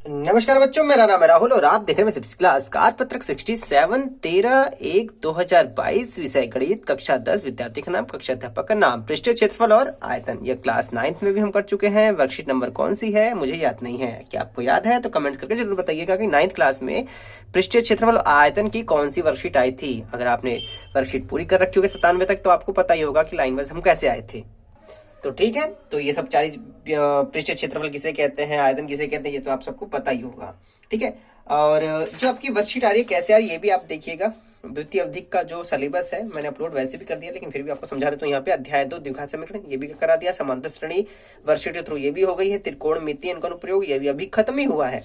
नमस्कार बच्चों, मेरा नाम है राहुल और आप देख रहे हैं सिक्स क्लास कार्य पत्रक 67 13/1/2022 विषय गणित कक्षा 10 विद्यार्थी का नाम कक्षा अध्यापक का नाम पृष्ठीय क्षेत्रफल और आयतन। यह क्लास 9th में भी हम कर चुके हैं। वर्कशीट नंबर कौन सी है मुझे याद नहीं है, क्या आपको याद है तो कमेंट करके जरूर बताइएगा कि 9th क्लास में पृष्ठीय क्षेत्रफल और आयतन की कौन सी वर्कशीट आई थी। अगर आपने वर्कशीट पूरी कर रखी होगी 97 तक तो आपको पता ही होगा कि लाइन वाइज हम कैसे आए थे। तो ठीक है, तो ये सब 40 पृष्ठीय क्षेत्रफल किसे कहते हैं, आयतन किसे कहते हैं, ये तो आप सबको पता ही होगा। ठीक है, और जो आपकी वर्कशीट आ रही है कैसे आ रही है ये भी आप देखिएगा। द्वितीय अवधि का जो सिलेबस है मैंने अपलोड वैसे भी कर दिया, लेकिन फिर भी आपको समझा देता हूँ। यहाँ पे अध्याय 2 द्विघात समीकरण ये भी करा दिया, समांतर श्रेणी वर्कशीट के थ्रू ये भी हो गई है, त्रिकोणमितीय अंकन अनुप्रयोग ये भी अभी खत्म ही हुआ है।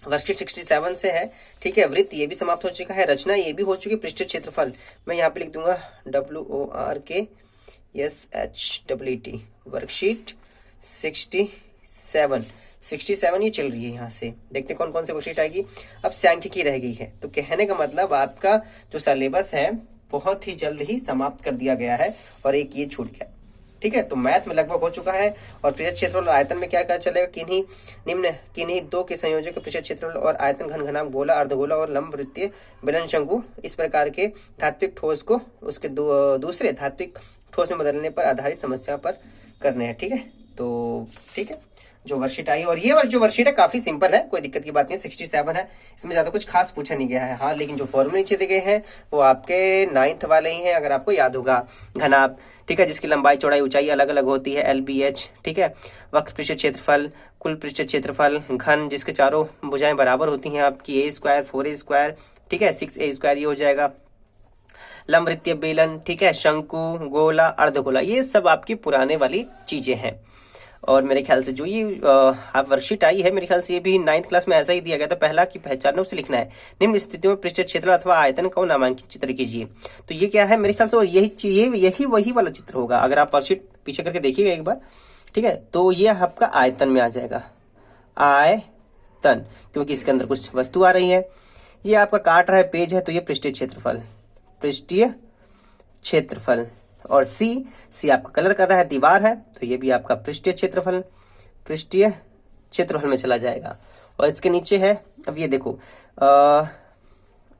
वर्कशीट 67 से है। ठीक है, वृत्त ये भी समाप्त हो चुका है, रचना ये भी हो चुकी है। पृष्ठीय क्षेत्रफल मैं यहाँ पे लिख दूंगा WORKSHEET वर्कशीट 67 ये चल रही है। यहाँ से देखते कौन कौन से वर्कशीट आएगी। अब सांख्यिकी रह गई है, तो कहने का मतलब आपका जो सिलेबस है बहुत ही जल्द ही समाप्त कर दिया गया है और एक ये छूट गया। ठीक है, तो मैथ में लगभग हो चुका है। और पृष्ठीय क्षेत्रफल और आयतन में क्या क्या चलेगा, किन्हीं दो के संयोजक पृष्ठीय क्षेत्रफल और आयतन घन घनाभ गोला अर्धगोला और लंब वृत्तीय बेलन शंकु इस प्रकार के धात्विक ठोस को उसके दूसरे धात्विक ठोस में बदलने पर आधारित समस्या पर करने हैं। ठीक है, तो ठीक है, जो वर्कशीट आई और ये जो वर्कशीट है काफी सिंपल है, कोई दिक्कत की बात नहीं है। 67 है, इसमें ज्यादा कुछ खास पूछा नहीं गया है। हाँ, लेकिन जो फॉर्मूले नीचे दिए गए हैं वो आपके 9th वाले ही हैं, अगर आपको याद होगा। घनाभ, ठीक है, जिसकी लंबाई चौड़ाई ऊंचाई अलग अलग होती है, LBH। ठीक है, वक्र पृष्ठीय क्षेत्रफल, कुल पृष्ठीय क्षेत्रफल, घन जिसके चारों भुजाएं बराबर होती हैं आपकी, A² 4A², ठीक है, 6A² ये हो जाएगा। लंब वृत्तीय बेलन, ठीक है, शंकु, गोला, अर्धगोला, ये सब आपकी पुराने वाली चीजें हैं। और मेरे ख्याल से जो ये आप वर्कशीट आई है, मेरे ख्याल से ये भी 9th क्लास में ऐसा ही दिया गया था। पहला की पहचान उसे लिखना है। निम्न स्थितियों में पृष्ठीय क्षेत्र अथवा आयतन को नामांकित चित्र कीजिए। तो ये क्या है मेरे ख्याल से, और यही वही वाला चित्र होगा। अगर आप वर्कशीट पीछे करके देखिएगा एक बार, ठीक है, तो ये आपका आयतन में आ जाएगा, आयतन, क्योंकि इसके अंदर कुछ वस्तु आ रही है। ये आपका काट रहा है पेज है, तो ये पृष्ठीय क्षेत्रफल, पृष्ठीय क्षेत्रफल। और सी आपका कलर कर रहा है, दीवार है, तो ये भी आपका पृष्ठीय क्षेत्रफल, पृष्ठीय क्षेत्रफल में चला जाएगा। और इसके नीचे है, अब ये देखो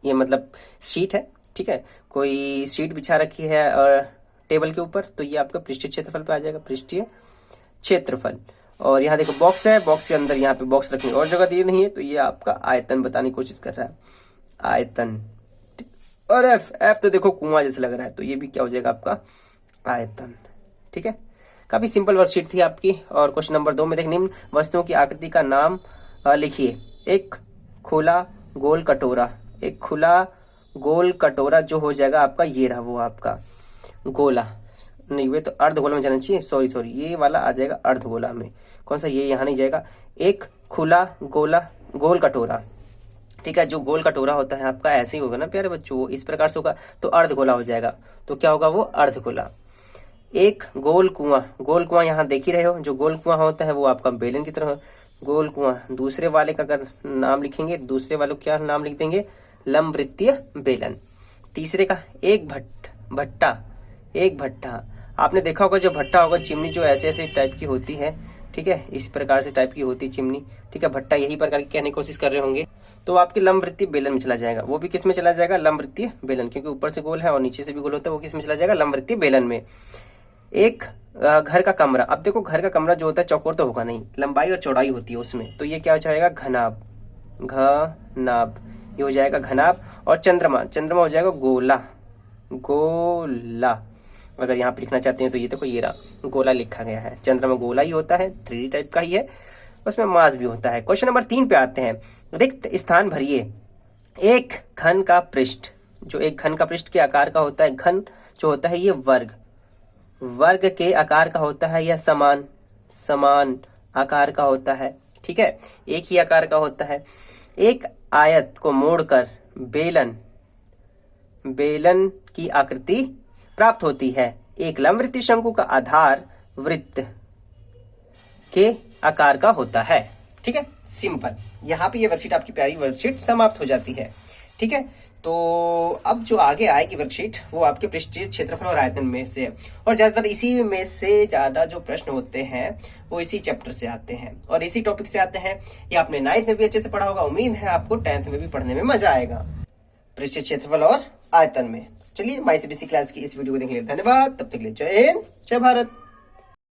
ये मतलब शीट है, ठीक है, कोई शीट बिछा रखी है और टेबल के ऊपर, तो ये आपका पृष्ठीय क्षेत्रफल पे आ जाएगा, पृष्ठीय क्षेत्रफल। और यहाँ देखो बॉक्स है, बॉक्स के अंदर यहाँ पे बॉक्स रखने और जगह दी नहीं है, तो ये आपका आयतन बताने की कोशिश कर रहा है, आयतन। और एफ तो देखो कुआं जैसे लग रहा है, तो ये भी क्या हो जाएगा आपका आयतन। ठीक है, काफी सिंपल वर्कशीट थी आपकी। और क्वेश्चन नंबर 2 में देख, निम्न वस्तुओं की आकृति का नाम लिखिए। एक खुला गोल कटोरा, एक खुला गोल कटोरा जो हो जाएगा आपका, ये रहा वो आपका गोला, नहीं वे तो अर्धगोला में जाना चाहिए, सॉरी ये वाला आ जाएगा अर्धगोला में। कौन सा, ये यहाँ नहीं जाएगा। एक खुला गोल कटोरा, ठीक है, जो गोल कटोरा होता है आपका ऐसे ही होगा ना प्यारे बच्चों, इस प्रकार से होगा, तो अर्धगोला हो जाएगा। तो क्या होगा वो अर्धगोला। एक गोल कुआं यहाँ देख ही रहे हो, जो गोल कुआं होता है वो आपका बेलन की तरह गोल कुआं। दूसरे वाले का अगर नाम लिखेंगे, दूसरे वाले क्या नाम लिख देंगे, लंब वृत्तीय बेलन। तीसरे का एक भट्टा, आपने देखा होगा जो भट्टा होगा, चिमनी जो ऐसे ऐसे टाइप की होती है, ठीक है, इस प्रकार से टाइप की होती है चिमनी, ठीक है, भट्टा यही प्रकार की कहने की कोशिश कर रहे होंगे, तो आपके लंब वृत्तीय बेलन में चला जाएगा। वो भी किस में चला जाएगा, लंब वृत्तीय बेलन, क्योंकि ऊपर से गोल है और नीचे से भी गोल होता है, वो किस में चला जाएगा, लंब वृत्तीय बेलन में। एक घर का कमरा, अब देखो घर का कमरा जो होता है चौकोर तो होगा नहीं, लंबाई और चौड़ाई होती है उसमें, तो ये क्या हो जाएगा, घनाभ, ये हो जाएगा घनाभ। और चंद्रमा हो जाएगा गोला। अगर यहाँ पे लिखना चाहते हैं तो ये देखो ये रहा गोला लिखा गया है, चंद्रमा गोला ही होता है, 3D टाइप का ही है, उसमें मास भी होता है। क्वेश्चन नंबर 3 पे आते हैं। रिक्त स्थान भरिए। एक घन का पृष्ठ, जो एक घन का पृष्ठ के आकार का होता है, घन जो होता है ये वर्ग के आकार का होता है, या समान आकार का होता है, ठीक है, एक ही आकार का होता है। एक आयत को मोड़कर बेलन की आकृति प्राप्त होती है। एक लंबवृत्तीय शंकु का आधार वृत्त के आकार का होता है। ठीक है, सिंपल। यहाँ पे ये वर्कशीट आपकी प्यारी वर्कशीट समाप्त हो जाती है। ठीक है। तो अब जो आगे आएगी वर्कशीट वो आपके पृष्ठीय क्षेत्रफल और आयतन में से है, और ज्यादातर इसी में से ज्यादा जो प्रश्न होते हैं वो इसी चैप्टर से आते हैं और इसी टॉपिक से आते हैं। ये आपने 9th में भी अच्छे से पढ़ा होगा, उम्मीद है आपको 10th में भी पढ़ने में मजा आएगा पृष्ठीय क्षेत्रफल और आयतन में। चलिए, माय सीबीएसई क्लास की इस वीडियो को देखने के लिए धन्यवाद। तब तक के लिए जय हिंद, जय भारत।